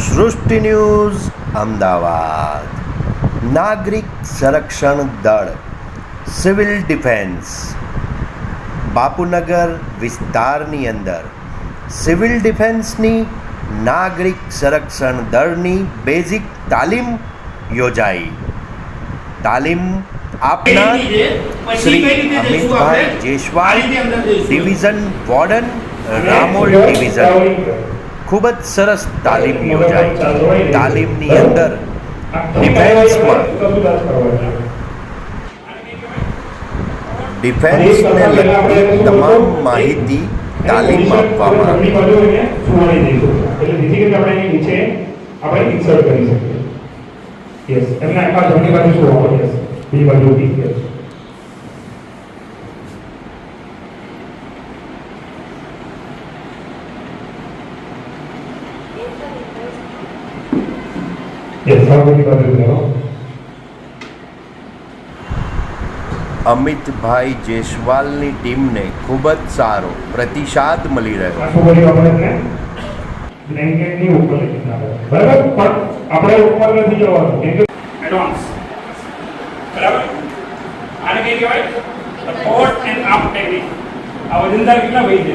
સૃષ્ટિ ન્યૂઝ અમદાવાદ. નાગરિક સંરક્ષણ દળ સિવિલ ડિફેન્સ બાપુનગર વિસ્તારની અંદર સિવિલ ડિફેન્સની નાગરિક સંરક્ષણ દળની બેઝિક તાલીમ યોજાઈ. તાલીમ આપનાર Shri Amitbhai Jaiswal, division warden, Ramol division. ખૂબ જ સરસ તાલીમ યોજાઈ. તાલીમની અંદર ડિફેન્સને લગતી તમામ માહિતી તાલીમ આપવામાં આવી. અમિતભાઈ જેસવાલની ટીમને ખૂબ જ સારો પ્રતિસાદ મળી રહ્યો. કેટલા ભાઈ છે